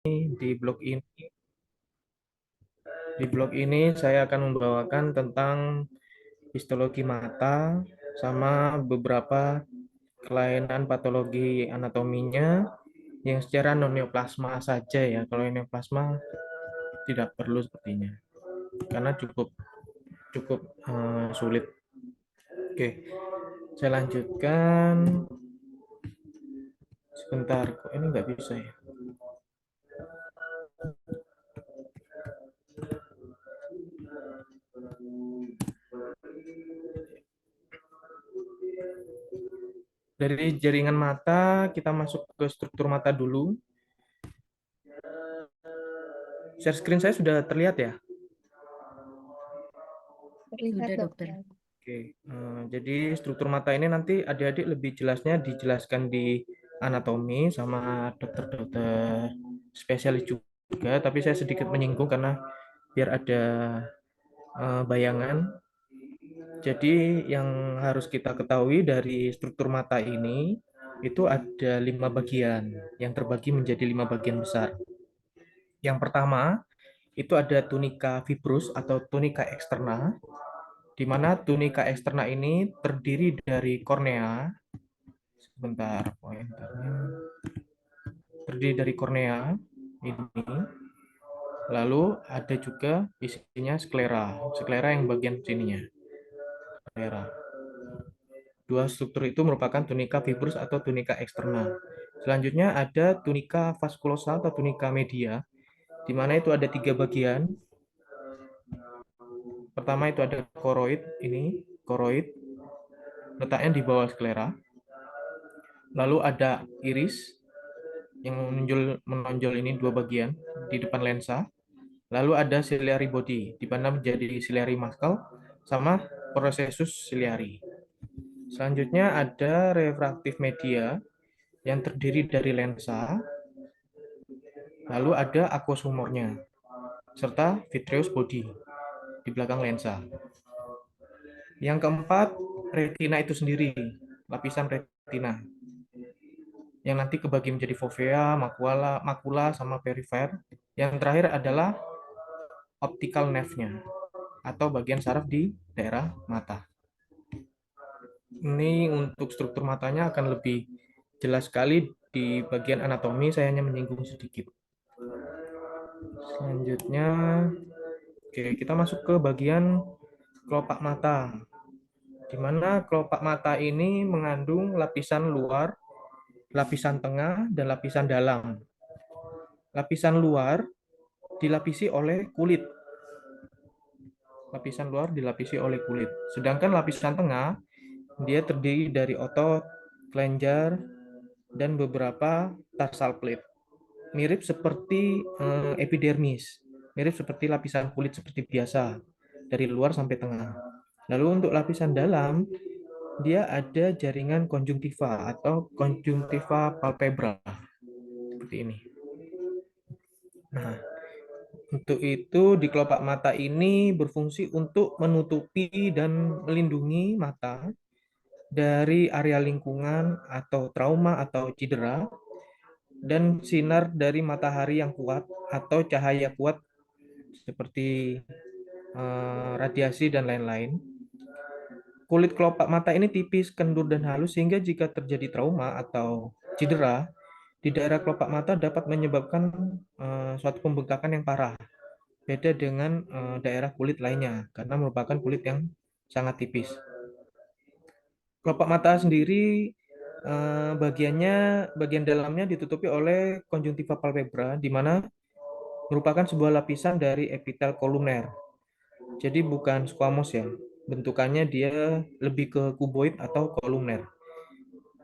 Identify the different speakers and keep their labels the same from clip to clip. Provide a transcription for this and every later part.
Speaker 1: Di blog ini saya akan membawakan tentang histologi mata sama beberapa kelainan patologi anatominya yang secara non-neoplasma saja ya. Kalau yang neoplasma tidak perlu sepertinya karena cukup cukup sulit. Oke, saya lanjutkan. Sebentar, kok ini nggak bisa ya? Dari jaringan mata kita masuk ke struktur mata dulu. Share screen saya sudah terlihat ya?
Speaker 2: Terlihat
Speaker 3: Sudah, dokter.
Speaker 2: dokter.
Speaker 1: Oke, jadi struktur mata ini nanti adik-adik lebih jelasnya dijelaskan di anatomi sama dokter-dokter spesialis juga, tapi saya sedikit menyinggung karena biar ada bayangan. Jadi yang harus kita ketahui dari struktur mata ini itu ada 5 bagian yang terbagi menjadi 5 bagian besar. Yang pertama itu ada tunika fibrus atau tunika eksterna, di mana tunika eksterna ini terdiri dari kornea. Sebentar, pointernya. Terdiri dari kornea ini. Lalu ada juga isinya sklera. Sklera yang bagian sininya. Sklera. Dua struktur itu merupakan tunika fibrus atau tunika eksterna. Selanjutnya ada tunika vaskulosal atau tunika media, di mana itu ada 3 bagian. Pertama itu ada koroid, ini koroid, letaknya di bawah sklera. Lalu ada iris yang menonjol ini 2 bagian di depan lensa. Lalu ada ciliary body, di mana menjadi ciliary muscle sama processus ciliary. Selanjutnya ada refraktif media yang terdiri dari lensa, lalu ada aqueous humornya, serta vitreous body di belakang lensa. Yang keempat, retina itu sendiri, lapisan retina, yang nanti kebagi menjadi fovea, makula, sama perifer. Yang terakhir adalah optical nerve-nya, atau bagian saraf di daerah mata. Ini untuk struktur matanya akan lebih jelas sekali di bagian anatomi, saya hanya menyinggung sedikit. Selanjutnya, oke, kita masuk ke bagian kelopak mata, di mana kelopak mata ini mengandung lapisan luar, lapisan tengah, dan lapisan dalam. Lapisan luar dilapisi oleh kulit. Lapisan luar dilapisi oleh kulit. Sedangkan lapisan tengah, dia terdiri dari otot, kelenjar, dan beberapa tarsal plate. Mirip seperti epidermis. Mirip seperti lapisan kulit seperti biasa, dari luar sampai tengah. Lalu untuk lapisan dalam, dia ada jaringan konjungtiva atau konjungtiva palpebra. Seperti ini. Nah, untuk itu di kelopak mata ini berfungsi untuk menutupi dan melindungi mata dari area lingkungan atau trauma atau cedera dan sinar dari matahari yang kuat atau cahaya kuat seperti radiasi dan lain-lain. Kulit kelopak mata ini tipis, kendur, dan halus sehingga jika terjadi trauma atau cedera di daerah kelopak mata dapat menyebabkan suatu pembengkakan yang parah. Beda dengan daerah kulit lainnya karena merupakan kulit yang sangat tipis. Kelopak mata sendiri bagian dalamnya ditutupi oleh konjungtiva palpebra, di mana merupakan sebuah lapisan dari epitel kolumner. Jadi bukan squamous ya, bentukannya dia lebih ke kuboid atau kolumner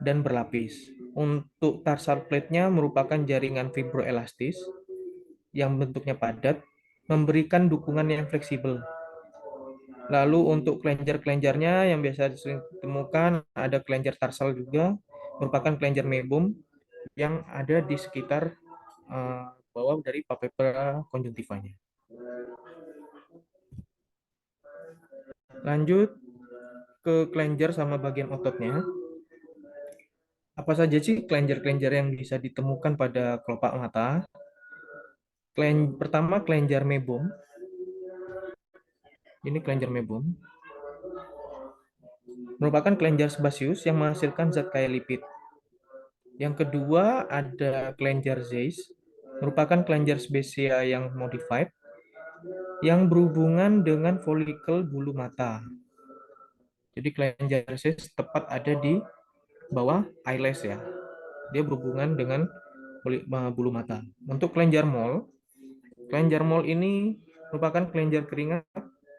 Speaker 1: dan berlapis. Untuk tarsal plate-nya merupakan jaringan fibroelastis yang bentuknya padat, memberikan dukungan yang fleksibel. Lalu untuk kelenjar-kelenjarnya yang biasa sering ditemukan ada kelenjar tarsal juga, merupakan kelenjar mebum yang ada di sekitar bawah dari palpebra konjungtivanya. Lanjut ke kelenjar sama bagian ototnya. Apa saja sih kelenjar-kelenjar yang bisa ditemukan pada kelopak mata? Pertama, kelenjar mebum. Ini kelenjar mebum. Merupakan kelenjar sebaceus yang menghasilkan zat kaya lipid. Yang kedua, ada kelenjar Zeiss. Merupakan kelenjar spesial yang modified yang berhubungan dengan folikel bulu mata. Jadi kelenjar Zeiss tepat ada di bawah eyelash ya. Dia berhubungan dengan bulu mata. Untuk kelenjar mole ini merupakan kelenjar keringat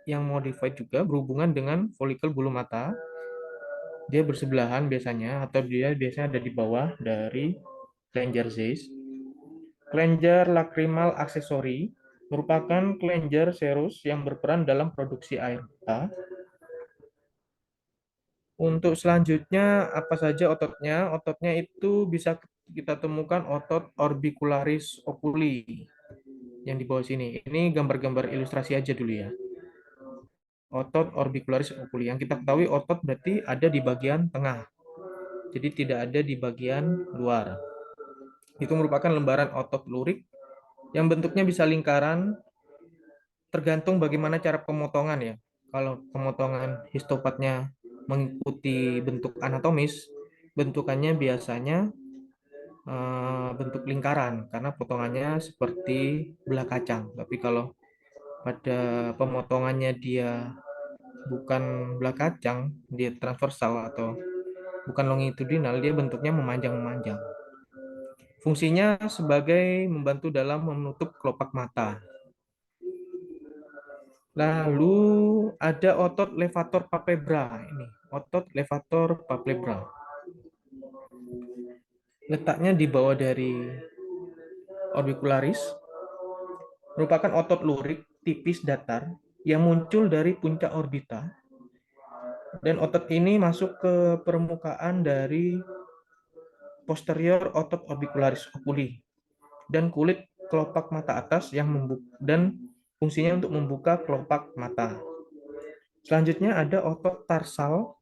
Speaker 1: yang modified juga berhubungan dengan folikel bulu mata. Dia bersebelahan biasanya atau dia biasanya ada di bawah dari kelenjar Zeiss. Kelenjar lacrimal accessory merupakan kelenjar serus yang berperan dalam produksi air mata. Untuk selanjutnya apa saja ototnya? Ototnya itu bisa kita temukan otot orbicularis oculi yang di bawah sini. Ini gambar-gambar ilustrasi aja dulu ya. Otot orbicularis oculi. Yang kita ketahui otot berarti ada di bagian tengah. Jadi tidak ada di bagian luar. Itu merupakan lembaran otot lurik yang bentuknya bisa lingkaran tergantung bagaimana cara pemotongan ya. Kalau pemotongan histopatnya mengikuti bentuk anatomis, bentukannya biasanya bentuk lingkaran karena potongannya seperti belah kacang. Tapi kalau pada pemotongannya dia bukan belah kacang, dia transversal atau bukan longitudinal, dia bentuknya memanjang-memanjang. Fungsinya sebagai membantu dalam menutup kelopak mata. Lalu ada otot levator palpebra ini, otot levator palpebra. Letaknya di bawah dari orbicularis, merupakan otot lurik tipis datar yang muncul dari puncak orbita. Dan otot ini masuk ke permukaan dari posterior otot orbicularis oculi dan kulit kelopak mata atas yang dan fungsinya untuk membuka kelopak mata. Selanjutnya ada otot tarsal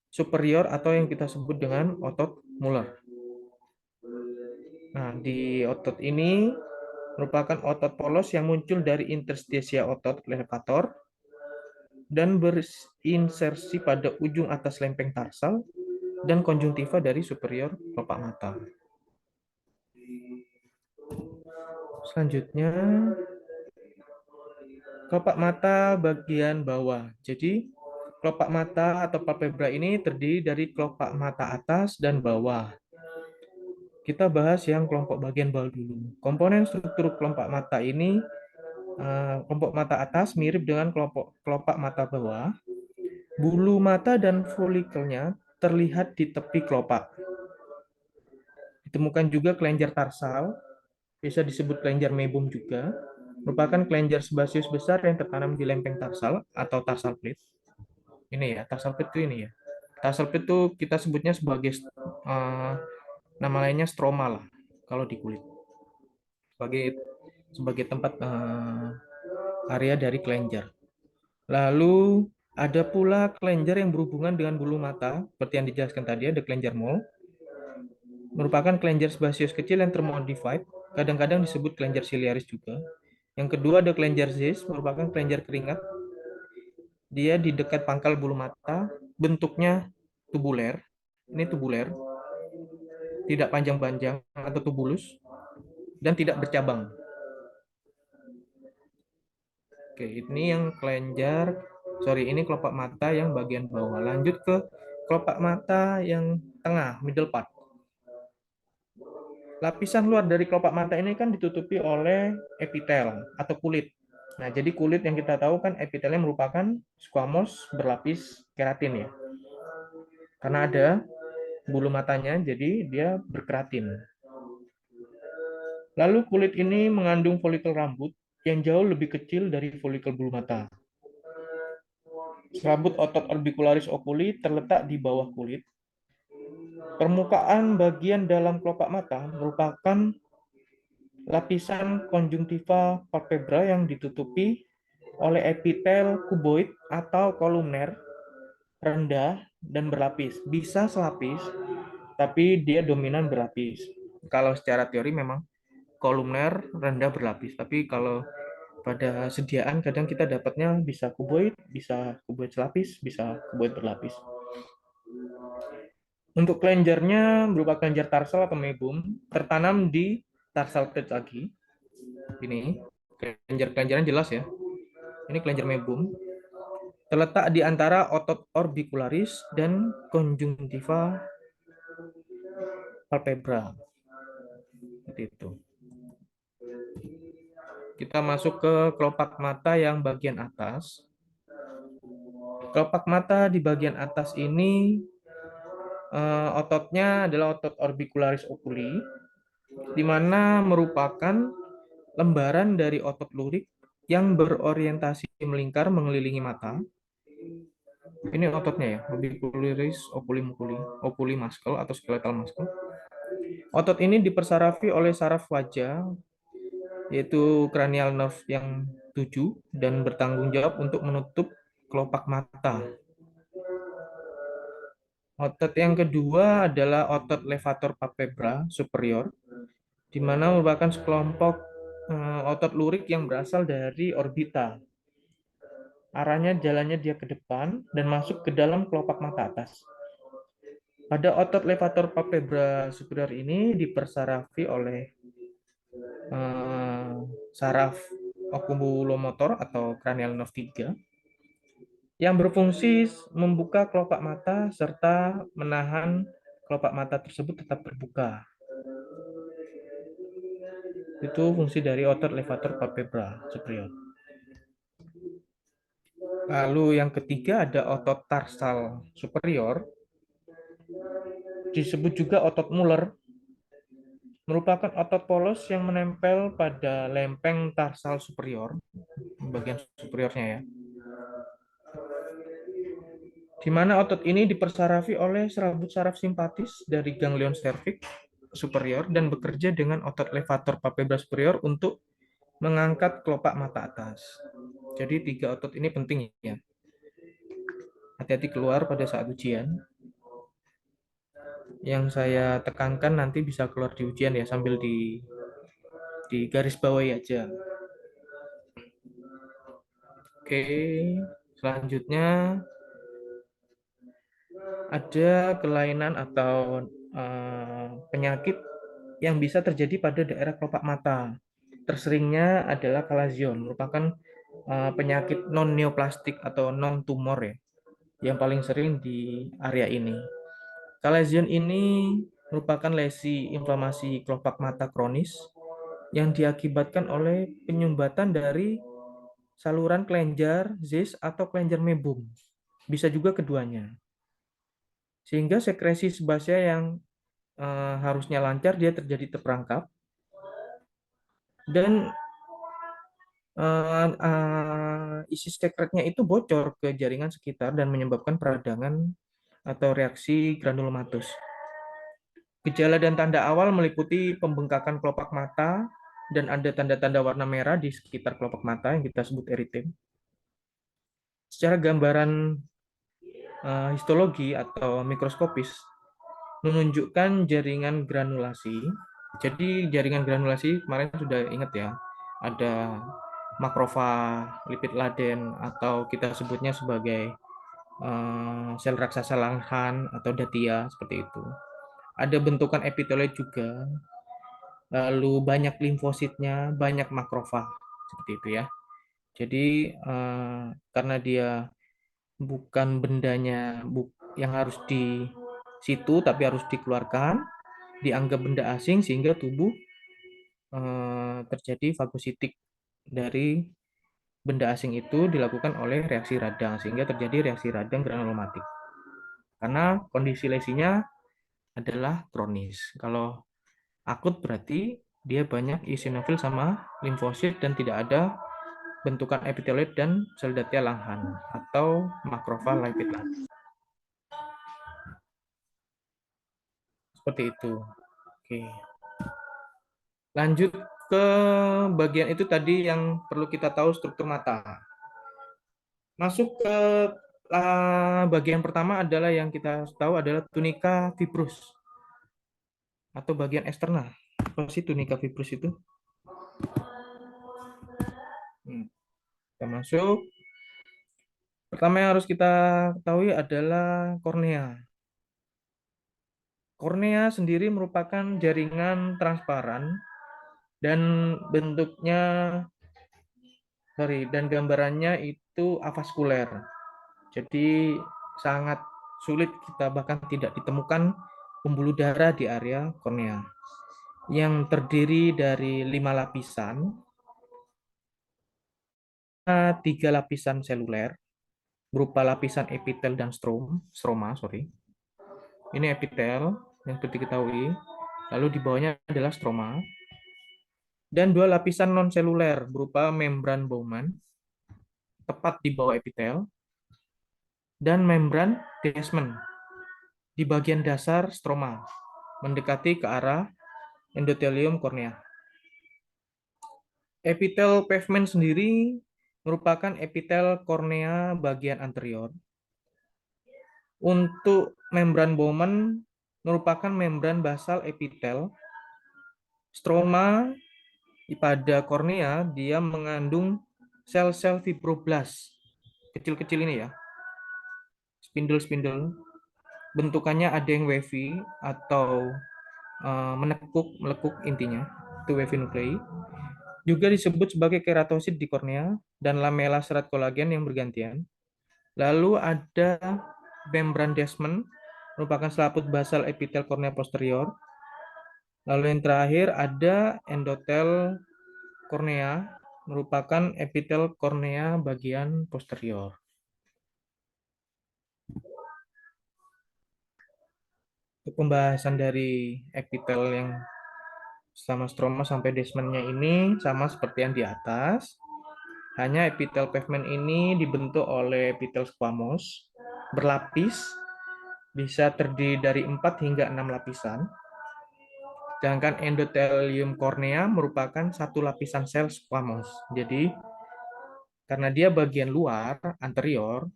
Speaker 1: superior atau yang kita sebut dengan otot Muller. Nah, di otot ini merupakan otot polos yang muncul dari interstisia otot levator dan berinsersi pada ujung atas lempeng tarsal dan konjungtiva dari superior kelopak mata. Selanjutnya, kelopak mata bagian bawah. Jadi, kelopak mata atau palpebra ini terdiri dari kelopak mata atas dan bawah. Kita bahas yang kelompok bagian bawah dulu. Komponen struktur kelopak mata ini, kelompok mata atas mirip dengan kelopak mata bawah. Bulu mata dan folikelnya terlihat di tepi kelopak. Ditemukan juga kelenjar tarsal, bisa disebut kelenjar mebum juga, merupakan kelenjar sebaceus besar yang tertanam di lempeng tarsal atau tarsal plate. Ini ya, tarsal plate itu ini ya. Tarsal plate itu kita sebutnya sebagai nama lainnya stroma lah kalau di kulit. Sebagai tempat area dari kelenjar. Lalu ada pula kelenjar yang berhubungan dengan bulu mata, seperti yang dijelaskan tadi, ada kelenjar mole. Merupakan kelenjar sebaceus kecil yang termodified, kadang-kadang disebut kelenjar siliaris juga. Yang kedua ada kelenjar Zeiss, merupakan kelenjar keringat. Dia di dekat pangkal bulu mata, bentuknya tubuler. Ini tubuler, tidak panjang-panjang atau tubulus, dan tidak bercabang. Oke, ini yang ini kelopak mata yang bagian bawah. Lanjut ke kelopak mata yang tengah, middle part. Lapisan luar dari kelopak mata ini kan ditutupi oleh epitel atau kulit. Nah, jadi kulit yang kita tahu kan epitelnya merupakan squamous berlapis keratin ya. Karena ada bulu matanya, jadi dia berkeratin. Lalu kulit ini mengandung folikel rambut yang jauh lebih kecil dari folikel bulu mata. Serabut otot orbicularis oculi terletak di bawah kulit. Permukaan bagian dalam kelopak mata merupakan lapisan konjungtiva palpebra yang ditutupi oleh epitel kuboid atau kolumner rendah dan berlapis. Bisa selapis, tapi dia dominan berlapis. Kalau secara teori memang kolumner, rendah berlapis. Tapi kalau pada sediaan kadang kita dapatnya bisa kuboid selapis, bisa kuboid berlapis. Untuk kelenjarnya berupa kelenjar tarsal atau mebum, tertanam di tarsal plate lagi. Ini kelenjar-kelenjaran jelas ya. Ini kelenjar mebum. Terletak di antara otot orbicularis dan conjunctiva palpebra. Seperti itu. Kita masuk ke kelopak mata yang bagian atas. Kelopak mata di bagian atas ini ototnya adalah otot orbicularis oculi, di mana merupakan lembaran dari otot lurik yang berorientasi melingkar mengelilingi mata. Ini ototnya ya, orbicularis oculi muscle atau skeletal muscle. Otot ini dipersarafi oleh saraf wajah, yaitu cranial nerve yang 7 dan bertanggung jawab untuk menutup kelopak mata. Otot yang kedua adalah otot levator palpebra superior, di mana merupakan sekelompok otot lurik yang berasal dari orbita. Arahnya jalannya dia ke depan dan masuk ke dalam kelopak mata atas. Pada otot levator palpebra superior ini dipersarafi oleh saraf oculomotor atau cranial nerve 3 yang berfungsi membuka kelopak mata serta menahan kelopak mata tersebut tetap terbuka. Itu fungsi dari otot levator palpebra superior. Lalu yang ketiga ada otot tarsal superior, disebut juga otot Muller, merupakan otot polos yang menempel pada lempeng tarsal superior, bagian superiornya ya, di mana otot ini dipersarafi oleh serabut saraf simpatis dari ganglion cervix superior dan bekerja dengan otot levator palpebra superior untuk mengangkat kelopak mata atas. Jadi tiga otot ini penting ya. Hati-hati keluar pada saat ujian. Yang saya tekankan nanti bisa keluar di ujian ya, sambil di garis bawahi aja. Oke, selanjutnya ada kelainan atau penyakit yang bisa terjadi pada daerah kelopak mata. Terseringnya adalah kalazion, merupakan penyakit non-neoplastik atau non-tumor ya, yang paling sering di area ini. Kalazion ini merupakan lesi inflamasi kelopak mata kronis yang diakibatkan oleh penyumbatan dari saluran kelenjar Zeiss atau kelenjar mebum. Bisa juga keduanya. Sehingga sekresi sebasea yang harusnya lancar dia terjadi terperangkap dan isi sekretnya itu bocor ke jaringan sekitar dan menyebabkan peradangan atau reaksi granulomatus. Gejala dan tanda awal meliputi pembengkakan kelopak mata dan ada tanda-tanda warna merah di sekitar kelopak mata yang kita sebut eritem. Secara gambaran histologi atau mikroskopis menunjukkan jaringan granulasi. Jadi jaringan granulasi kemarin sudah ingat ya, ada makrofag, lipid laden, atau kita sebutnya sebagai sel raksasa Langerhans atau Datia, seperti itu. Ada bentukan epitelit juga, lalu banyak limfositnya, banyak makrofag, seperti itu ya. Jadi karena dia bukan bendanya yang harus di situ, tapi harus dikeluarkan, dianggap benda asing sehingga tubuh terjadi fagositik dari benda asing itu dilakukan oleh reaksi radang sehingga terjadi reaksi radang granulomatik. Karena kondisi lesinya adalah kronis. Kalau akut berarti dia banyak eosinofil sama limfosit dan tidak ada bentukan epitelit dan sel Datia Langerhans atau makrofag lipid laden. Seperti itu. Oke. Lanjut ke bagian itu tadi yang perlu kita tahu struktur mata. Masuk ke bagian pertama adalah yang kita tahu adalah tunika fibrous atau bagian eksternal. Apa sih tunika fibrous itu? Kita masuk. Pertama yang harus kita ketahui adalah kornea. Kornea sendiri merupakan jaringan transparan dan bentuknya, dan gambarannya itu avaskuler. Jadi sangat sulit, kita bahkan tidak ditemukan pembuluh darah di area kornea, yang terdiri dari 5 lapisan, 3 lapisan seluler berupa lapisan epitel dan stroma. Ini epitel yang seperti diketahui, lalu di bawahnya adalah stroma, dan 2 lapisan non-seluler berupa membran Bowman tepat di bawah epitel, dan membran Desmond di bagian dasar stroma, mendekati ke arah endotelium kornea. Epitel pavement sendiri merupakan epitel kornea bagian anterior. Untuk membran Bowman merupakan membran basal epitel. Stroma pada kornea dia mengandung sel-sel fibroblast kecil-kecil ini ya, spindel-spindel. Bentukannya ada yang wavy atau melekuk intinya, itu wavy nuclei. Juga disebut sebagai keratosit di kornea dan lamela serat kolagen yang bergantian. Lalu ada membran Desmond, merupakan selaput basal epitel kornea posterior. Lalu yang terakhir ada endotel kornea, merupakan epitel kornea bagian posterior. Untuk pembahasan dari epitel yang sama stroma sampai Desmond-nya ini sama seperti yang di atas. Hanya epitel pavement ini dibentuk oleh epitel squamous, berlapis, bisa terdiri dari 4 hingga 6 lapisan. Sedangkan endotelium kornea merupakan satu lapisan sel squamous. Jadi, karena dia bagian luar, anterior,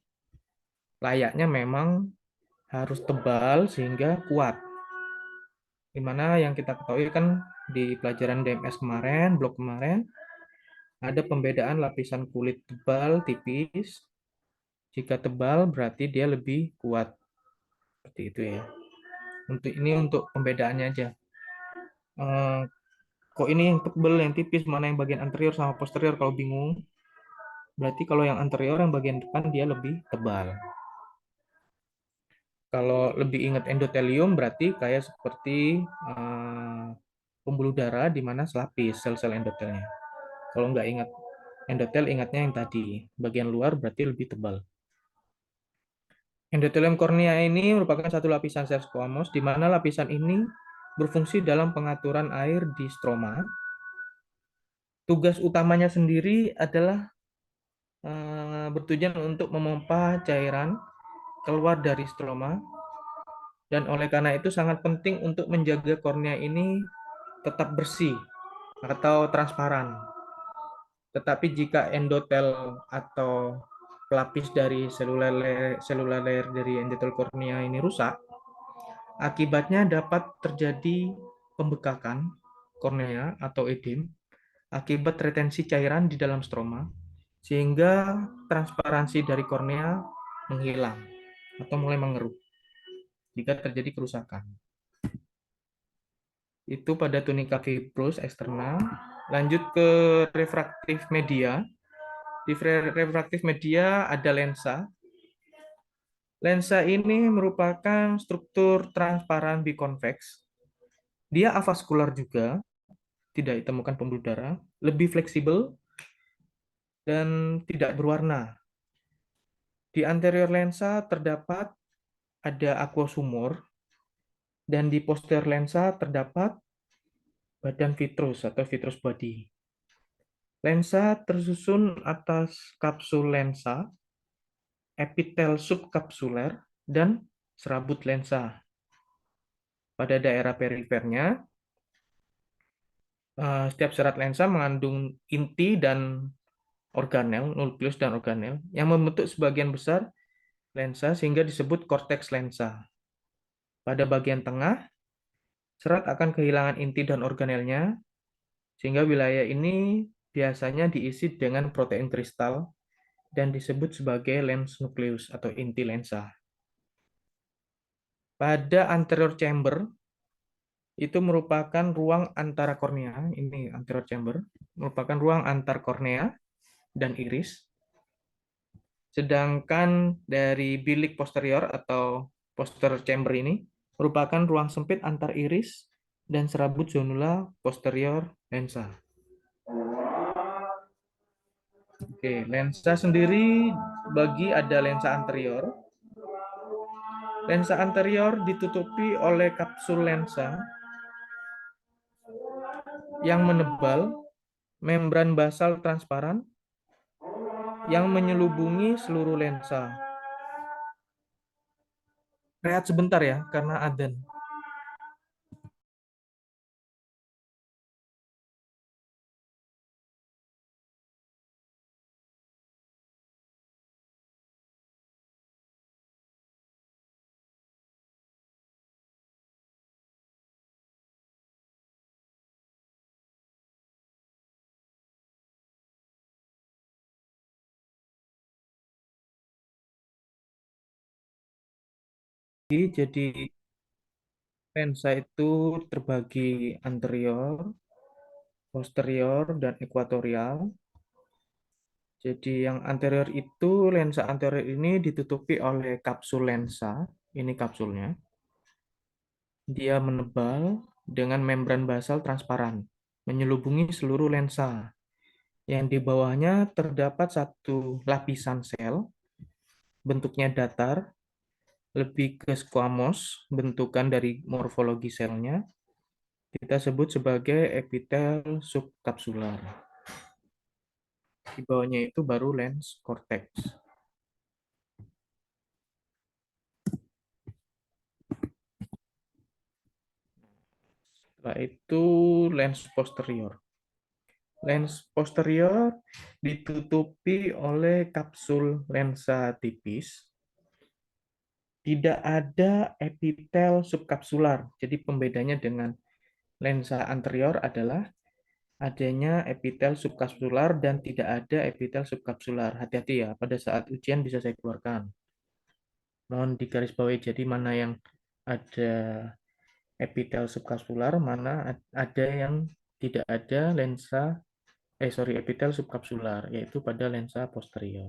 Speaker 1: layaknya memang harus tebal sehingga kuat. Dimana yang kita ketahui kan di pelajaran DMS kemarin, blok kemarin, ada pembedaan lapisan kulit tebal, tipis. Jika tebal berarti dia lebih kuat. Seperti itu ya. Untuk pembedaannya aja. Kok ini yang tebal, yang tipis, mana yang bagian anterior sama posterior, kalau bingung. Berarti kalau yang anterior, yang bagian depan dia lebih tebal. Kalau lebih ingat endotelium berarti kayak seperti pembuluh darah di mana selapis sel-sel endotelnya. Kalau nggak ingat endotel, ingatnya yang tadi. Bagian luar berarti lebih tebal. Endotelium kornea ini merupakan satu lapisan sel squamous di mana lapisan ini berfungsi dalam pengaturan air di stroma. Tugas utamanya sendiri adalah bertujuan untuk memompa cairan keluar dari stroma, dan oleh karena itu sangat penting untuk menjaga kornea ini tetap bersih atau transparan. Tetapi jika endotel atau pelapis dari seluler layer dari endotel kornea ini rusak, akibatnya dapat terjadi pembekakan kornea atau edem akibat retensi cairan di dalam stroma, sehingga transparansi dari kornea menghilang atau mulai mengerut jika terjadi kerusakan. Itu pada tunika fibrous eksternal. Lanjut ke refraktif media. Di refraktif media ada lensa. Lensa ini merupakan struktur transparan biconvex. Dia avaskular juga, tidak ditemukan pembuluh darah, lebih fleksibel, dan tidak berwarna. Di anterior lensa terdapat ada aquasumor, dan di posterior lensa terdapat badan vitreous atau vitreous body. Lensa tersusun atas kapsul lensa, epitel subkapsuler, dan serabut lensa. Pada daerah perifernya, setiap serat lensa mengandung inti dan organel, nukleus dan organel, yang membentuk sebagian besar lensa sehingga disebut korteks lensa. Pada bagian tengah, serat akan kehilangan inti dan organelnya, Sehingga wilayah ini biasanya diisi dengan protein kristal dan disebut sebagai lens nukleus atau inti lensa. Pada anterior chamber itu merupakan ruang antara kornea, ini anterior chamber, merupakan ruang antar kornea dan iris. Sedangkan dari bilik posterior atau posterior chamber ini merupakan ruang sempit antar iris dan serabut zonula posterior lensa. Oke, lensa sendiri bagi ada lensa anterior. Lensa anterior ditutupi oleh kapsul lensa yang menebal, membran basal transparan yang menyelubungi seluruh lensa. Rehat sebentar ya, karena adzan. Jadi lensa itu terbagi anterior, posterior, dan ekuatorial. Jadi yang anterior itu, lensa anterior ini ditutupi oleh kapsul lensa. Ini kapsulnya. Dia menebal dengan membran basal transparan, menyelubungi seluruh lensa. Yang di bawahnya terdapat satu lapisan sel, bentuknya datar, lebih ke squamous, bentukan dari morfologi selnya. Kita sebut sebagai epitel subkapsular. Di bawahnya itu baru lens cortex. Setelah itu lens posterior. Lens posterior ditutupi oleh kapsul lensa tipis. Tidak ada epitel subkapsular. Jadi pembedanya dengan lensa anterior adalah adanya epitel subkapsular dan tidak ada epitel subkapsular. Hati-hati ya, pada saat ujian bisa saya keluarkan. Mohon digarisbawahi, jadi mana yang ada epitel subkapsular, mana ada yang tidak ada epitel subkapsular, yaitu pada lensa posterior.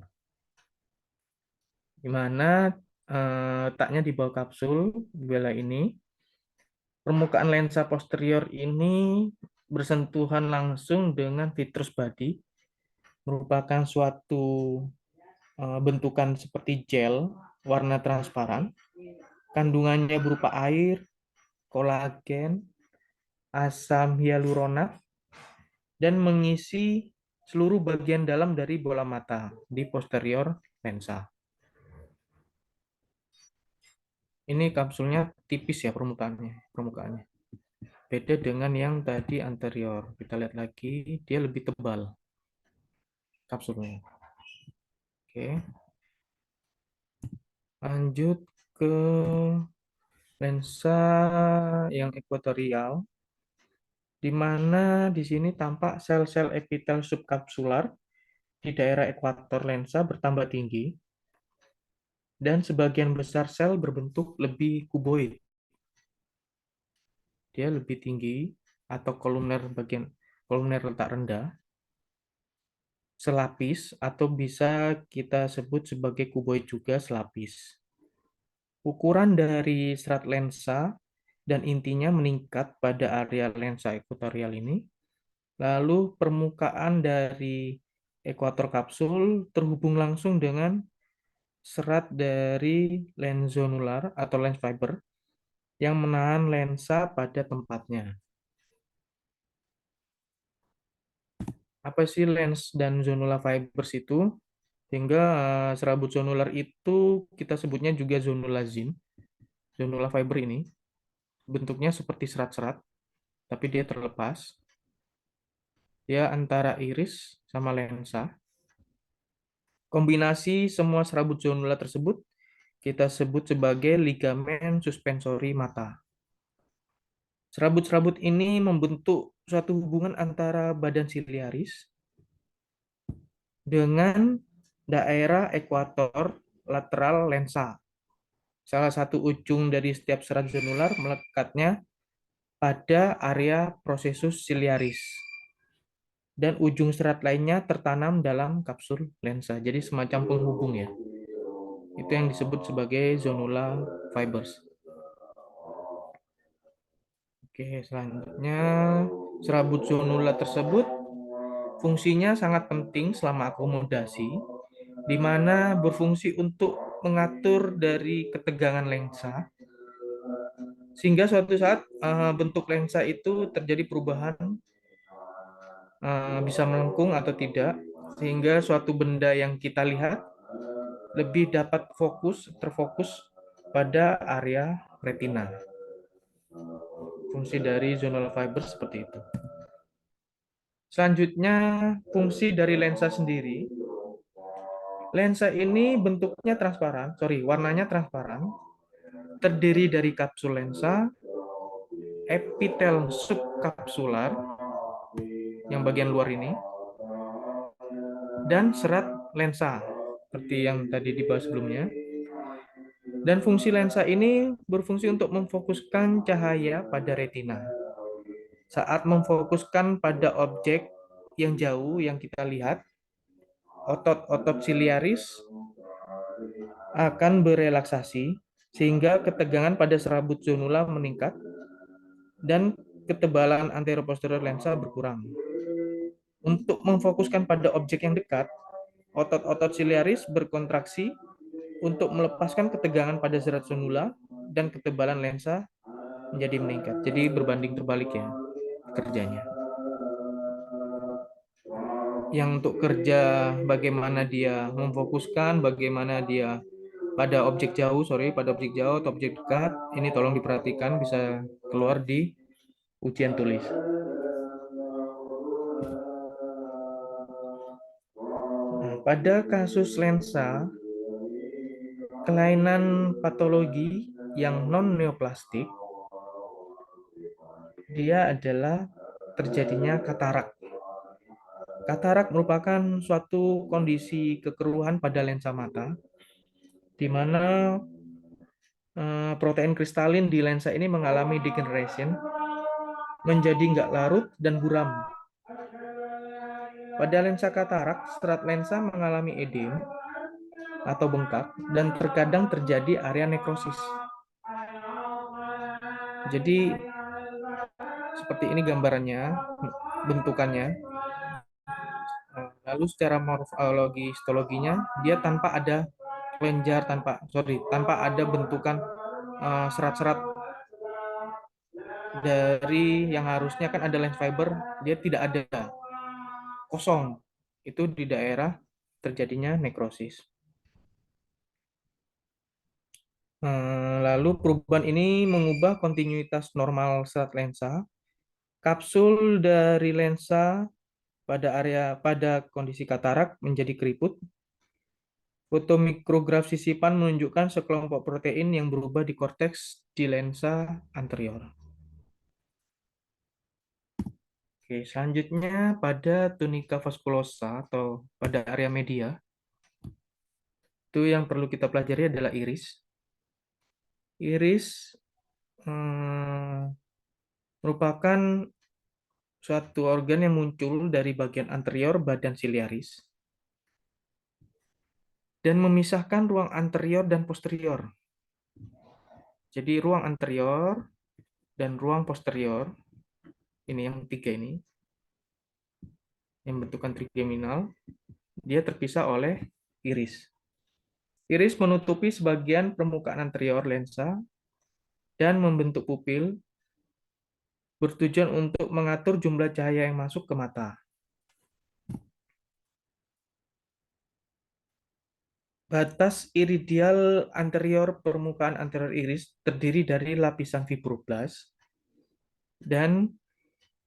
Speaker 1: Di mana letaknya di bawah kapsul di wilayah ini, permukaan lensa posterior ini bersentuhan langsung dengan vitreous body, merupakan suatu bentukan seperti gel warna transparan, kandungannya berupa air, kolagen, asam hyaluronat, dan mengisi seluruh bagian dalam dari bola mata di posterior lensa. Ini kapsulnya tipis ya permukaannya. Beda dengan yang tadi anterior. Kita lihat lagi, dia lebih tebal kapsulnya. Oke. Lanjut ke lensa yang ekuatorial, di mana di sini tampak sel-sel epitel subkapsular di daerah ekuator lensa bertambah tinggi, dan sebagian besar sel berbentuk lebih kuboid. Dia lebih tinggi atau kolumner letak rendah, selapis, atau bisa kita sebut sebagai kuboid juga selapis. Ukuran dari serat lensa dan intinya meningkat pada area lensa ekuatorial ini. Lalu permukaan dari ekuator kapsul terhubung langsung dengan serat dari lens zonular atau lens fiber yang menahan lensa pada tempatnya. Apa sih lens dan zonula fibers itu? Hingga serabut zonular itu kita sebutnya juga zonula zin. Zonula fiber ini bentuknya seperti serat-serat, tapi dia terlepas. Dia antara iris sama lensa. Kombinasi semua serabut zonula tersebut kita sebut sebagai ligamen suspensori mata. Serabut-serabut ini membentuk suatu hubungan antara badan siliaris dengan daerah ekuator lateral lensa. Salah satu ujung dari setiap serat zonular melekatnya pada area prosesus ciliaris. Dan ujung serat lainnya tertanam dalam kapsul lensa. Jadi semacam penghubung ya. Itu yang disebut sebagai zonula fibers. Oke, selanjutnya serabut zonula tersebut fungsinya sangat penting selama akomodasi, di mana berfungsi untuk mengatur dari ketegangan lensa, sehingga suatu saat bentuk lensa itu terjadi perubahan, bisa melengkung atau tidak, sehingga suatu benda yang kita lihat lebih dapat terfokus pada area retina. Fungsi dari zonal fiber seperti itu. Selanjutnya, fungsi dari lensa sendiri. Lensa ini bentuknya transparan, warnanya transparan, terdiri dari kapsul lensa, epitel subkapsular, yang bagian luar ini, dan serat lensa, seperti yang tadi dibahas sebelumnya. Dan fungsi lensa ini berfungsi untuk memfokuskan cahaya pada retina. Saat memfokuskan pada objek yang jauh yang kita lihat, otot-otot siliaris akan berelaksasi sehingga ketegangan pada serabut zonula meningkat dan ketebalan anteroposterior lensa berkurang. Untuk memfokuskan pada objek yang dekat, otot-otot siliaris berkontraksi untuk melepaskan ketegangan pada serat zonula dan ketebalan lensa menjadi meningkat. Jadi berbanding terbalik ya kerjanya. Yang untuk kerja bagaimana dia memfokuskan, bagaimana dia pada objek jauh, pada objek jauh atau objek dekat, ini tolong diperhatikan bisa keluar di ujian tulis. Nah, pada kasus lensa, kelainan patologi yang non-neoplastik, dia adalah terjadinya katarak. Katarak merupakan suatu kondisi kekeruhan pada lensa mata, di mana protein kristalin di lensa ini mengalami degeneration, menjadi nggak larut dan buram. Pada lensa katarak, serat lensa mengalami edem atau bengkak, dan terkadang terjadi area nekrosis. Jadi, seperti ini gambarannya, bentukannya. Lalu secara morfologi histologinya, dia tanpa ada tanpa ada bentukan serat-serat dari yang harusnya kan ada lens fiber, dia tidak ada, kosong. Itu di daerah terjadinya nekrosis. Lalu perubahan ini mengubah kontinuitas normal serat lensa. Kapsul dari lensa pada kondisi katarak menjadi keriput. Foto mikrograf sisipan menunjukkan sekelompok protein yang berubah di korteks di lensa anterior. Oke, selanjutnya pada tunica vasculosa atau pada area media, itu yang perlu kita pelajari adalah iris. Iris merupakan suatu organ yang muncul dari bagian anterior badan siliaris dan memisahkan ruang anterior dan posterior. Jadi ruang anterior dan ruang posterior, ini yang tiga ini, yang bentukan trigeminal, dia terpisah oleh iris. Iris menutupi sebagian permukaan anterior lensa dan membentuk pupil, bertujuan untuk mengatur jumlah cahaya yang masuk ke mata. Batas iridial anterior permukaan anterior iris terdiri dari lapisan fibroblast dan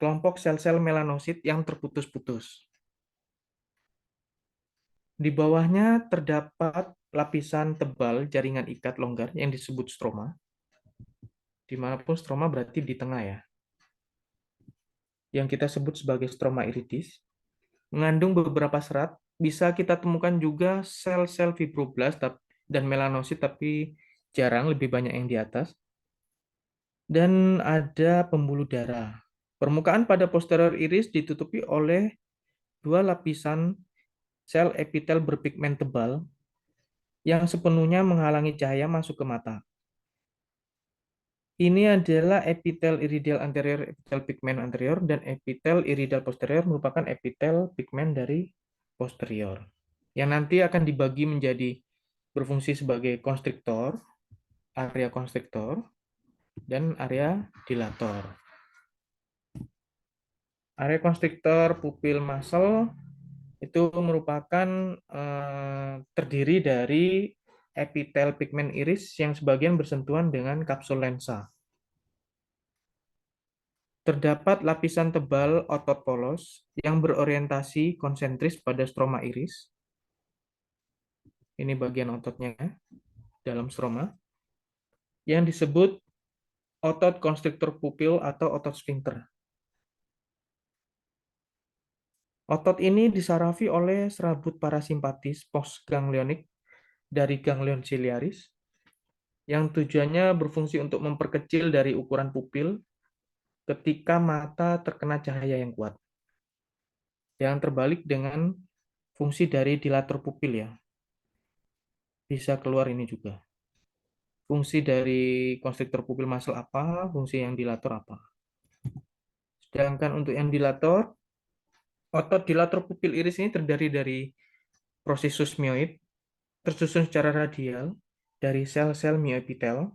Speaker 1: kelompok sel-sel melanosit yang terputus-putus. Di bawahnya terdapat lapisan tebal jaringan ikat longgar yang disebut stroma. Dimanapun stroma berarti di tengah ya. yang kita sebut sebagai stroma iridis, mengandung beberapa serat. Bisa kita temukan juga sel-sel fibroblast dan melanosit, tapi jarang, lebih banyak yang di atas. Dan ada pembuluh darah. Permukaan pada posterior iris ditutupi oleh dua lapisan sel epitel berpigmen tebal yang sepenuhnya menghalangi cahaya masuk ke mata. Ini adalah epitel iridial anterior, epitel pigmen anterior, dan epitel iridial posterior merupakan epitel pigmen dari posterior. Yang nanti akan dibagi menjadi berfungsi sebagai konstriktor, area konstriktor, dan area dilator. Area konstriktor pupil muscle itu merupakan terdiri dari epitel pigmen iris yang sebagian bersentuhan dengan kapsul lensa. Terdapat lapisan tebal otot polos yang berorientasi konsentris pada stroma iris. Ini bagian ototnya dalam stroma yang disebut otot konstriktor pupil atau otot sphincter. Otot ini disarafi oleh serabut parasimpatis postganglionik dari ganglion ciliaris yang tujuannya berfungsi untuk memperkecil dari ukuran pupil ketika mata terkena cahaya yang kuat. Yang terbalik dengan fungsi dari dilator pupil ya. Bisa keluar ini juga. Fungsi dari konstriktor pupil muscle apa, fungsi yang dilator apa. Sedangkan untuk yang dilator, otot dilator pupil iris ini terdiri dari prosesus myoid, tersusun secara radial dari sel-sel myoepitel,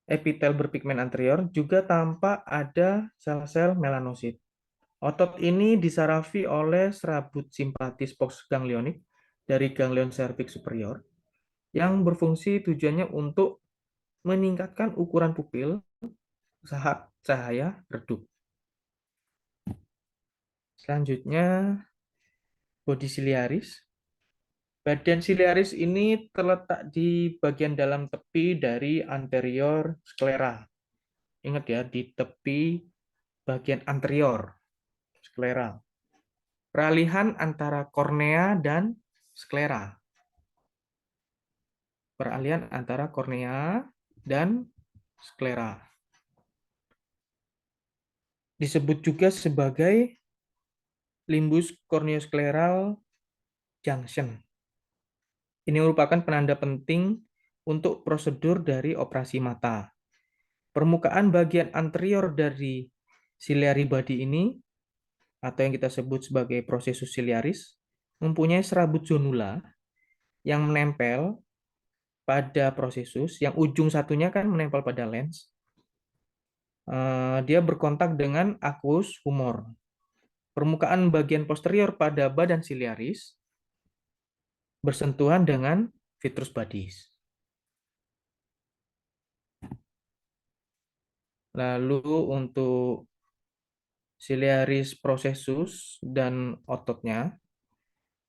Speaker 1: epitel berpigmen anterior, juga tampak ada sel-sel melanosit. Otot ini disarafi oleh serabut simpatis postganglionik dari ganglion cervix superior yang berfungsi tujuannya untuk meningkatkan ukuran pupil saat cahaya redup. Selanjutnya, bodi siliaris. Badan siliaris ini terletak di bagian dalam tepi dari anterior sklera. Ingat ya, di tepi bagian anterior sklera. Peralihan antara kornea dan sklera. Peralihan antara kornea dan sklera. Disebut juga sebagai limbus corneoskleral junction. Ini merupakan penanda penting untuk prosedur dari operasi mata. Permukaan bagian anterior dari ciliary body ini, atau yang kita sebut sebagai prosesus ciliaris, mempunyai serabut zonula yang menempel pada prosesus, yang ujung satunya kan menempel pada lens. Dia berkontak dengan aqueous humor. Permukaan bagian posterior pada badan siliaris bersentuhan dengan vitreous bodies. Lalu untuk ciliaris processus dan ototnya,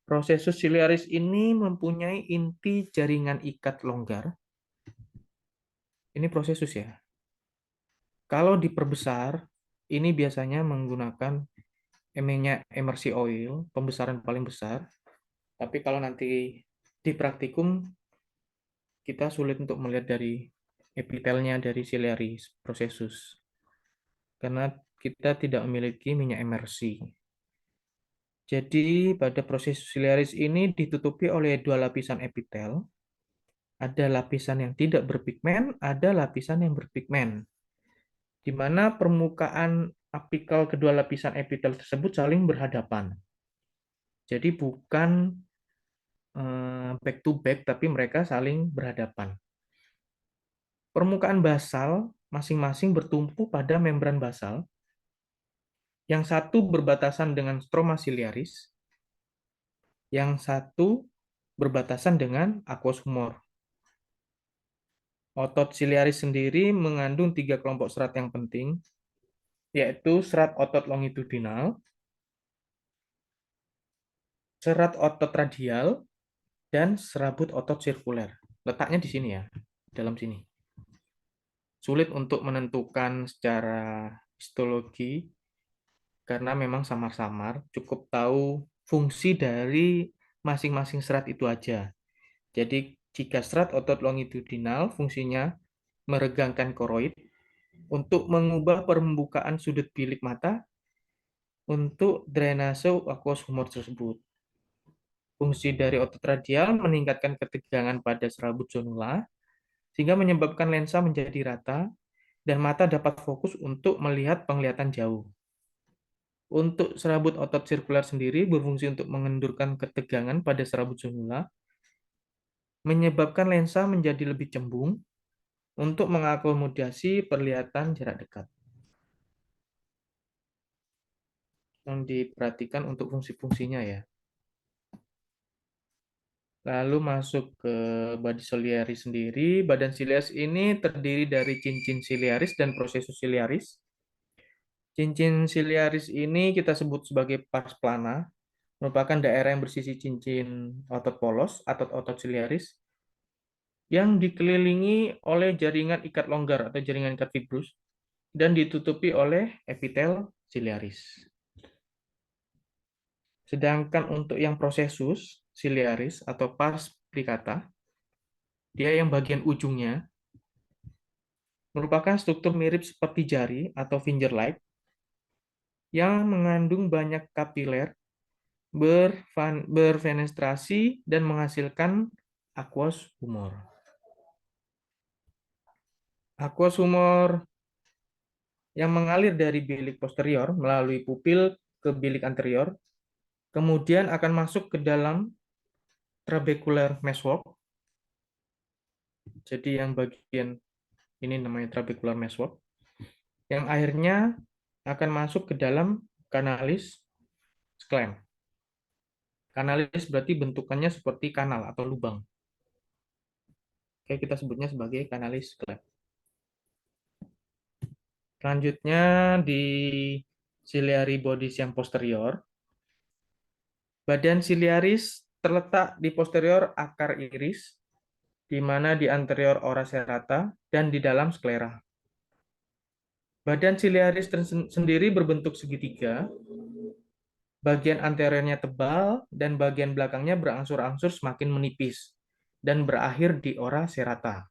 Speaker 1: processus ciliaris ini mempunyai inti jaringan ikat longgar. Ini processus ya. Kalau diperbesar, ini biasanya menggunakan minyak emersi oil, pembesaran paling besar. Tapi kalau nanti di praktikum, kita sulit untuk melihat dari epitelnya dari ciliaris processus. Karena kita tidak memiliki minyak emersi. Jadi pada proses ciliaris ini ditutupi oleh dua lapisan epitel. Ada lapisan yang tidak berpigmen, ada lapisan yang berpigmen. Di mana permukaan apikal kedua lapisan epitel tersebut saling berhadapan. Jadi bukan back to back, tapi mereka saling berhadapan. Permukaan basal masing-masing bertumpu pada membran basal. Yang satu berbatasan dengan stroma ciliaris, yang satu berbatasan dengan aqueous humor. Otot siliaris sendiri mengandung 3 kelompok serat yang penting, yaitu serat otot longitudinal, serat otot radial, dan serabut otot sirkuler. Letaknya di sini ya, dalam sini. sulit untuk menentukan secara histologi karena memang samar-samar, cukup tahu fungsi dari masing-masing serat itu aja. Jadi jika serat otot longitudinal fungsinya meregangkan koroid untuk mengubah permukaan sudut bilik mata untuk drainase aqueous humor tersebut. Fungsi dari otot radial meningkatkan ketegangan pada serabut zonula sehingga menyebabkan lensa menjadi rata dan mata dapat fokus untuk melihat penglihatan jauh. Untuk serabut otot sirkular sendiri berfungsi untuk mengendurkan ketegangan pada serabut zonula, menyebabkan lensa menjadi lebih cembung untuk mengakomodasi perlihatan jarak dekat. Yang diperhatikan untuk fungsi-fungsinya ya. Lalu masuk ke body ciliaris sendiri. Badan ciliaris ini terdiri dari cincin ciliaris dan prosesus ciliaris. Cincin ciliaris ini kita sebut sebagai pars plana, merupakan daerah yang bersisi cincin otot polos atau otot ciliaris yang dikelilingi oleh jaringan ikat longgar atau jaringan ikat fibrus dan ditutupi oleh epitel ciliaris. Sedangkan untuk yang prosesus ciliaris atau pars plicata, dia yang bagian ujungnya merupakan struktur mirip seperti jari atau finger-like yang mengandung banyak kapiler berfenestrasi dan menghasilkan aqueous humor. Aqueous humor yang mengalir dari bilik posterior melalui pupil ke bilik anterior, kemudian akan masuk ke dalam trabecular meshwork. Jadi yang bagian ini namanya trabecular meshwork, yang akhirnya akan masuk ke dalam kanalis sclem. Kanalis berarti bentukannya seperti kanal atau lubang. Oke, kita sebutnya sebagai kanalis sclem. Selanjutnya di ciliary bodies yang posterior. Badan ciliaris terletak di posterior akar iris, di mana di anterior ora serrata dan di dalam sklera. Badan ciliaris sendiri berbentuk segitiga, bagian anteriornya tebal dan bagian belakangnya berangsur-angsur semakin menipis dan berakhir di ora serrata.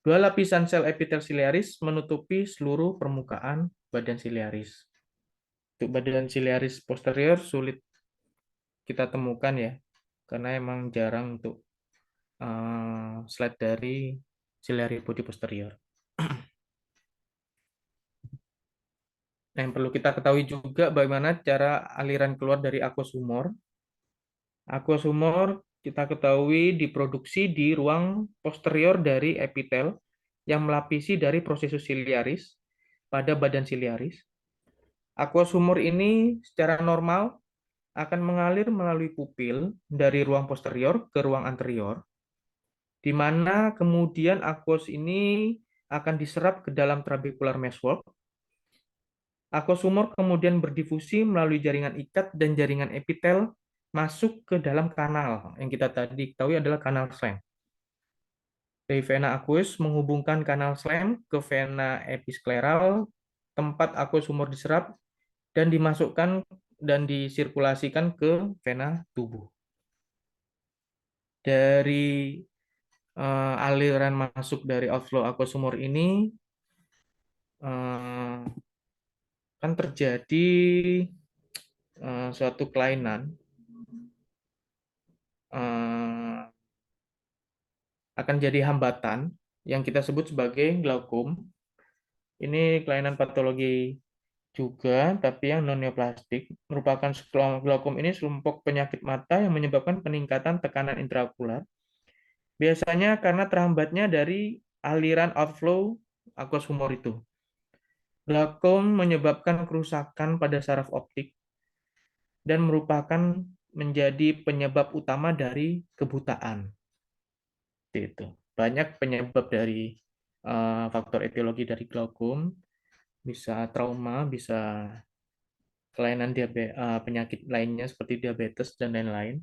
Speaker 1: Dua lapisan sel epitel ciliaris menutupi seluruh permukaan badan ciliaris. Untuk badan ciliaris posterior sulit kita temukan ya, karena emang jarang untuk slide dari ciliary body posterior. Nah, yang perlu kita ketahui juga bagaimana cara aliran keluar dari aqueous humor. Aqueous humor kita ketahui diproduksi di ruang posterior dari epitel yang melapisi dari prosesus ciliaris pada badan ciliaris. Aqueous humor ini secara normal akan mengalir melalui pupil dari ruang posterior ke ruang anterior, di mana kemudian aqueous ini akan diserap ke dalam trabecular meshwork. Aqueous humor kemudian berdifusi melalui jaringan ikat dan jaringan epitel masuk ke dalam kanal yang kita tadi ketahui adalah kanal Schlemm. Dari vena aqueous menghubungkan kanal Schlemm ke vena episkleral, tempat aqueous humor diserap dan dimasukkan dan disirkulasikan ke vena tubuh. Dari aliran masuk dari outflow aqueous humor ini uh, kan terjadi suatu kelainan akan jadi hambatan yang kita sebut sebagai glaukom. Ini kelainan patologi juga, tapi yang non-neoplastik. Merupakan glaukom ini kelompok penyakit mata yang menyebabkan peningkatan tekanan intraokular. Biasanya karena terhambatnya dari aliran outflow aqueous humor itu. Glaukom menyebabkan kerusakan pada saraf optik dan merupakan menjadi penyebab utama dari kebutaan. Itu. Banyak penyebab dari faktor etiologi dari glaukom, bisa trauma, bisa kelainan penyakit lainnya seperti diabetes dan lain-lain.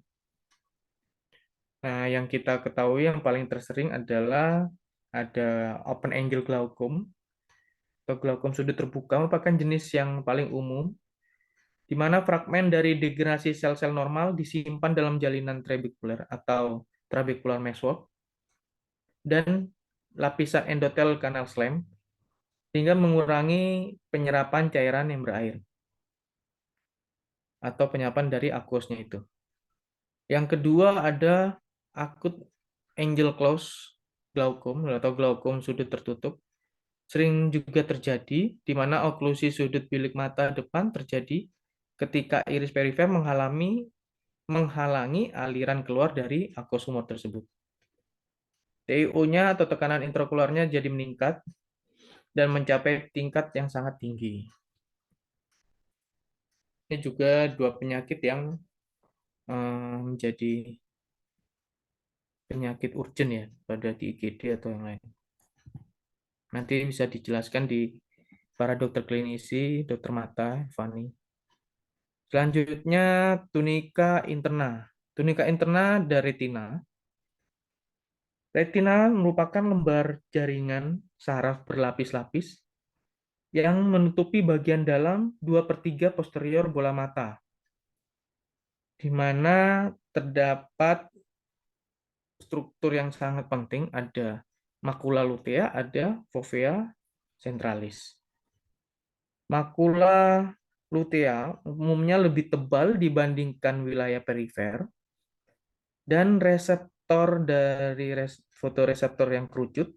Speaker 1: Nah, yang kita ketahui yang paling tersering adalah ada open angle glaukom atau glaukom sudut terbuka, merupakan jenis yang paling umum, di mana fragmen dari degenerasi sel-sel normal disimpan dalam jalinan trabekular atau trabecular meshwork dan lapisan endotel kanal slam, sehingga mengurangi penyerapan cairan yang berair atau penyerapan dari aqueousnya itu. Yang kedua ada akut angle close glaukom atau glaukom sudut tertutup. Sering juga terjadi di mana oklusi sudut bilik mata depan terjadi ketika iris perifer menghalangi aliran keluar dari aqueous humor tersebut. TiO-nya atau tekanan intraokularnya jadi meningkat dan mencapai tingkat yang sangat tinggi. Ini juga dua penyakit yang menjadi penyakit urgent ya pada di IGD atau yang lain. Nanti bisa dijelaskan di para dokter klinisi, dokter mata, Fani. Selanjutnya tunika interna. Tunika interna dari retina. Retina merupakan lembar jaringan saraf berlapis-lapis yang menutupi bagian dalam 2/3 posterior bola mata, di mana terdapat struktur yang sangat penting, ada makula lutea, ada fovea centralis. Makula lutea umumnya lebih tebal dibandingkan wilayah perifer, dan reseptor dari fotoreseptor yang kerucut,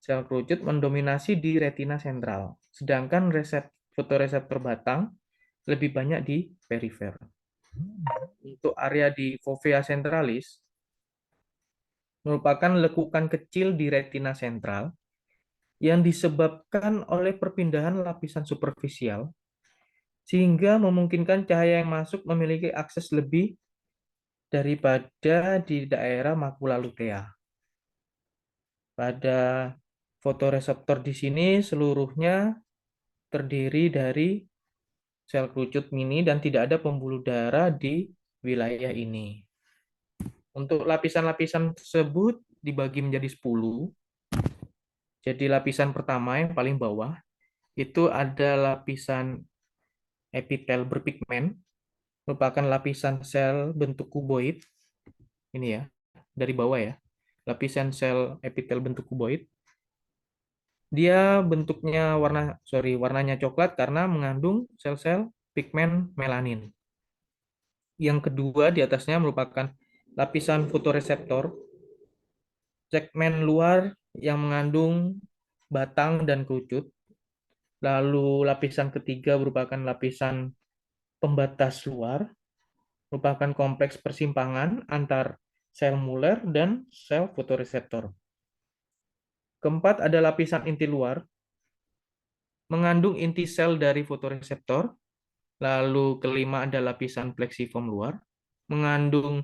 Speaker 1: sel kerucut mendominasi di retina sentral, sedangkan fotoreseptor batang lebih banyak di perifer. Untuk area di fovea centralis, merupakan lekukan kecil di retina sentral yang disebabkan oleh perpindahan lapisan superficial, sehingga memungkinkan cahaya yang masuk memiliki akses lebih daripada di daerah makula lutea. Pada fotoreseptor di sini seluruhnya terdiri dari sel kerucut mini dan tidak ada pembuluh darah di wilayah ini. Untuk lapisan-lapisan tersebut dibagi menjadi 10. Jadi lapisan pertama yang paling bawah itu ada lapisan epitel berpigmen, merupakan lapisan sel bentuk kuboid. Ini ya, dari bawah ya. Lapisan sel epitel bentuk kuboid. Dia bentuknya warnanya coklat karena mengandung sel-sel pigmen melanin. Yang kedua di atasnya merupakan lapisan fotoreseptor, segmen luar yang mengandung batang dan kerucut. Lalu lapisan ketiga merupakan lapisan pembatas luar, merupakan kompleks persimpangan antar sel Muller dan sel fotoreseptor. Keempat ada lapisan inti luar, mengandung inti sel dari fotoreseptor. Lalu kelima ada lapisan plexiform luar, mengandung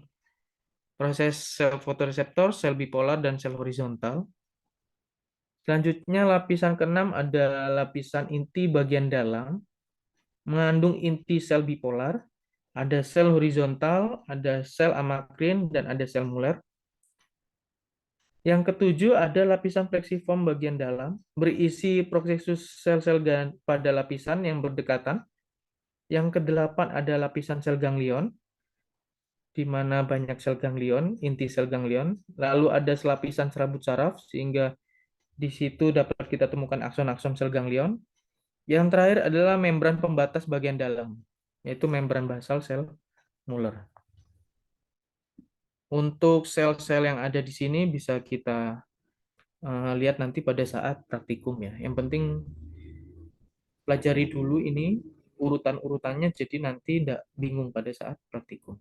Speaker 1: proses sel fotoreseptor, sel bipolar, dan sel horizontal. Selanjutnya lapisan keenam ada lapisan inti bagian dalam, mengandung inti sel bipolar, ada sel horizontal, ada sel amakrin, dan ada sel Muller. Yang ketujuh ada lapisan plexiform bagian dalam, berisi proksesus sel-sel pada lapisan yang berdekatan. Yang kedelapan ada lapisan sel ganglion, di mana banyak sel ganglion, inti sel ganglion. Lalu ada lapisan serabut saraf, sehingga di situ dapat kita temukan akson-akson sel ganglion. Yang terakhir adalah membran pembatas bagian dalam, yaitu membran basal sel Muller. Untuk sel-sel yang ada di sini bisa kita lihat nanti pada saat praktikum ya. Yang penting pelajari dulu ini urutan-urutannya, jadi nanti tidak bingung pada saat praktikum.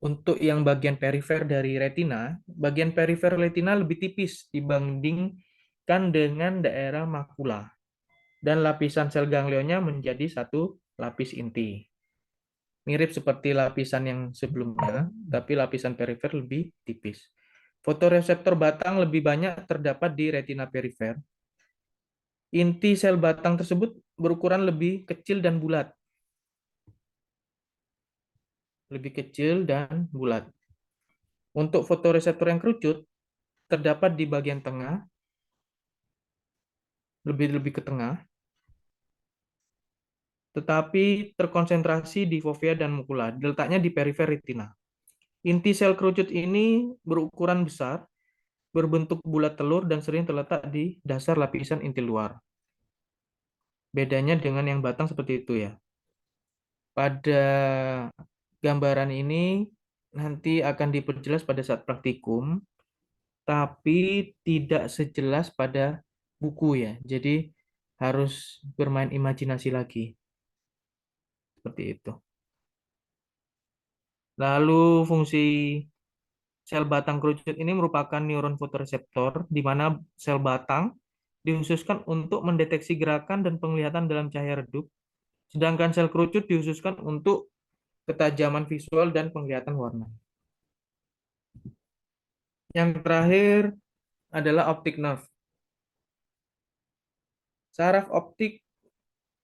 Speaker 1: Untuk yang bagian perifer dari retina, bagian perifer retina lebih tipis dibandingkan dengan daerah makula. Dan lapisan sel ganglionnya menjadi satu lapis inti. Mirip seperti lapisan yang sebelumnya, tapi lapisan perifer lebih tipis. Fotoreseptor batang lebih banyak terdapat di retina perifer. Inti sel batang tersebut berukuran lebih kecil dan bulat. Lebih kecil dan bulat. Untuk fotoreseptor yang kerucut terdapat di bagian tengah, lebih-lebih ke tengah, tetapi terkonsentrasi di fovea dan makula, letaknya di perifer retina. Inti sel kerucut ini berukuran besar, berbentuk bulat telur dan sering terletak di dasar lapisan inti luar. Bedanya dengan yang batang seperti itu ya. Pada gambaran ini nanti akan diperjelas pada saat praktikum, tapi tidak sejelas pada buku ya. Jadi harus bermain imajinasi lagi, seperti itu. Lalu fungsi sel batang kerucut ini merupakan neuron fotoreseptor, di mana sel batang dikhususkan untuk mendeteksi gerakan dan penglihatan dalam cahaya redup, sedangkan sel kerucut dikhususkan untuk ketajaman visual dan penglihatan warna. Yang terakhir adalah optic nerve. Saraf optik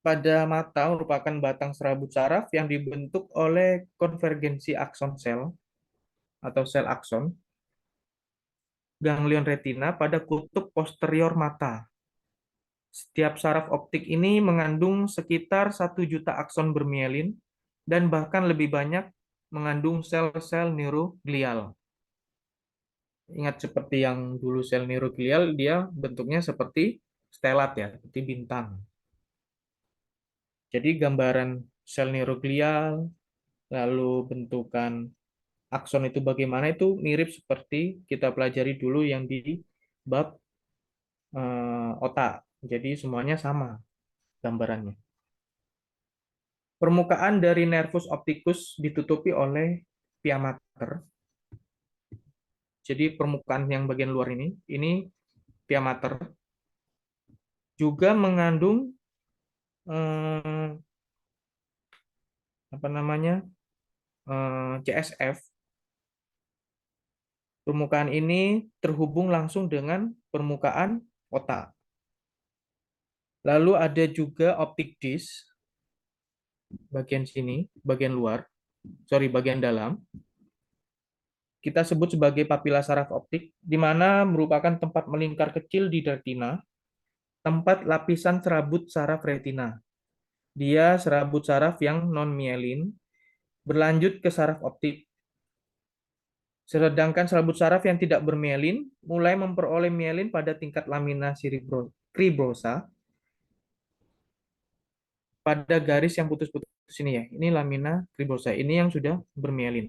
Speaker 1: pada mata merupakan batang serabut saraf yang dibentuk oleh konvergensi akson sel atau sel akson ganglion retina pada kutub posterior mata. Setiap saraf optik ini mengandung sekitar 1 juta akson bermielin dan bahkan lebih banyak mengandung sel-sel neuroglial. Ingat seperti yang dulu sel neuroglial, dia bentuknya seperti stelat ya, seperti bintang. Jadi gambaran sel neuroglial, lalu bentukan akson itu bagaimana itu mirip seperti kita pelajari dulu yang di bab otak. Jadi semuanya sama gambarannya. Permukaan dari nervus opticus ditutupi oleh pia mater. Jadi permukaan yang bagian luar ini pia mater juga mengandung eh, apa namanya CSF. Permukaan ini terhubung langsung dengan permukaan otak. Lalu ada juga optic disc bagian sini, bagian luar, sorry bagian dalam. Kita sebut sebagai papila saraf optik, di mana merupakan tempat melingkar kecil di retina, tempat lapisan serabut saraf retina. Dia serabut saraf yang non-mielin, berlanjut ke saraf optik. Sedangkan serabut saraf yang tidak bermielin mulai memperoleh mielin pada tingkat lamina cribrosa pada garis yang putus-putus ini ya. Ini lamina cribrosa. Ini yang sudah bermielin.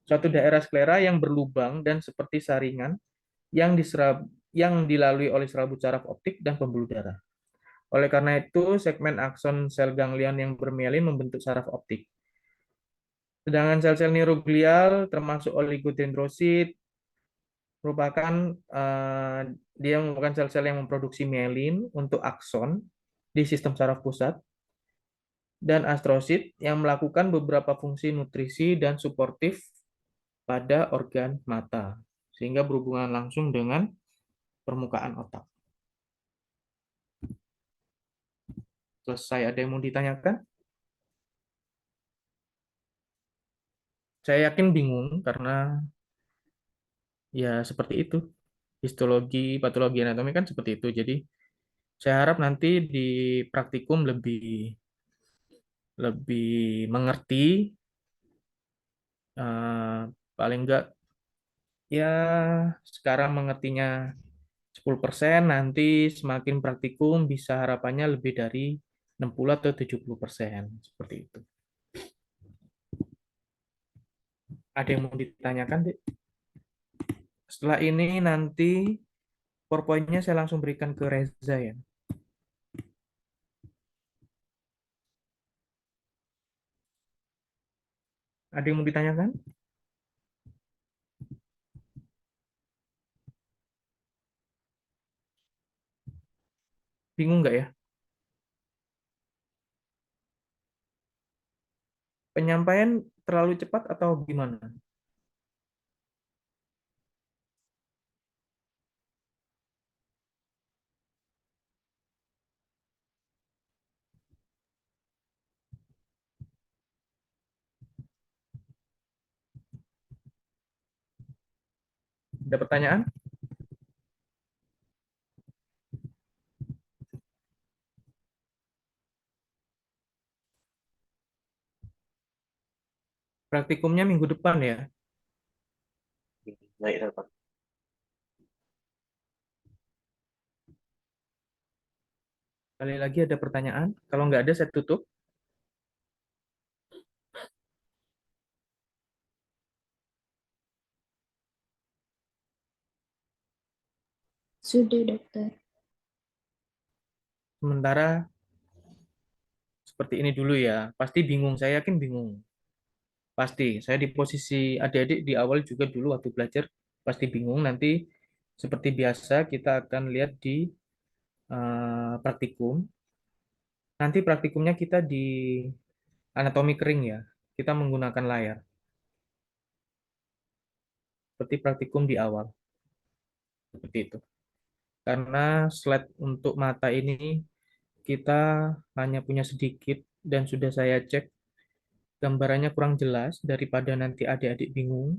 Speaker 1: Suatu daerah sklera yang berlubang dan seperti saringan yang dilalui oleh serabut saraf optik dan pembuluh darah. Oleh karena itu, segmen akson sel ganglion yang bermielin membentuk saraf optik. Sedangkan sel-sel neuroglial termasuk oligodendrosit merupakan eh, dia merupakan sel-sel yang memproduksi mielin untuk akson di sistem saraf pusat dan astrosit yang melakukan beberapa fungsi nutrisi dan suportif pada organ mata sehingga berhubungan langsung dengan permukaan otak. Selesai, ada yang mau ditanyakan? Saya yakin bingung karena ya seperti itu. Histologi, patologi anatomi kan seperti itu. Jadi saya harap nanti di praktikum lebih lebih mengerti, eh, paling enggak ya sekarang mengertinya 10%, nanti semakin praktikum bisa harapannya lebih dari 60 atau 70%. Seperti itu. Ada yang mau ditanyakan, Dek? Setelah ini nanti PowerPoint-nya saya langsung berikan ke Reza ya. Ada yang mau ditanyakan? Bingung nggak ya? Penyampaian terlalu cepat atau gimana? Ada pertanyaan? Praktikumnya minggu depan ya.
Speaker 2: Baik, Pak.
Speaker 1: Kali lagi ada pertanyaan? Kalau nggak ada, saya tutup.
Speaker 3: Sudah, dokter.
Speaker 1: Sementara seperti ini dulu ya. Pasti bingung, saya yakin bingung. Pasti, saya di posisi adik-adik di awal juga dulu waktu belajar pasti bingung. Nanti seperti biasa kita akan lihat di praktikum. Nanti praktikumnya kita di anatomi kering ya. Kita menggunakan layar. Seperti praktikum di awal. Seperti itu. Karena slide untuk mata ini kita hanya punya sedikit dan sudah saya cek gambarannya kurang jelas daripada nanti adik-adik bingung.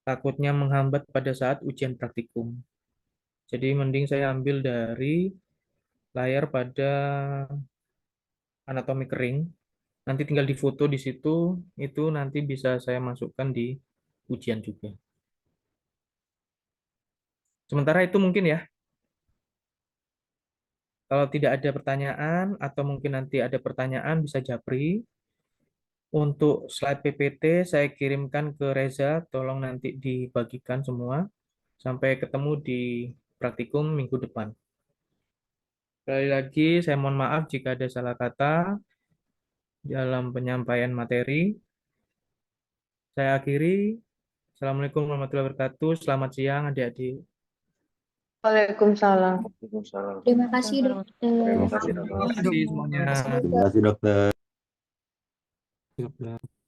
Speaker 1: Takutnya menghambat pada saat ujian praktikum. Jadi mending saya ambil dari layar pada anatomi kering. Nanti tinggal difoto di situ, itu nanti bisa saya masukkan di ujian juga. Sementara itu mungkin ya, kalau tidak ada pertanyaan atau mungkin nanti ada pertanyaan bisa japri. Untuk slide PPT saya kirimkan ke Reza, tolong nanti dibagikan semua. Sampai ketemu di praktikum minggu depan. Sekali lagi, saya mohon maaf jika ada salah kata dalam penyampaian materi. Saya akhiri. Assalamualaikum warahmatullahi wabarakatuh. Selamat siang, adik-adik.
Speaker 4: Waalaikumsalam.
Speaker 2: Waalaikumsalam.
Speaker 3: Terima kasih, dokter.
Speaker 2: Terima kasih,
Speaker 1: Terima
Speaker 2: dokter.
Speaker 1: kasih semuanya.
Speaker 3: Terima kasih,
Speaker 5: Terima
Speaker 3: dokter.
Speaker 5: kasih dokter.
Speaker 1: Siap,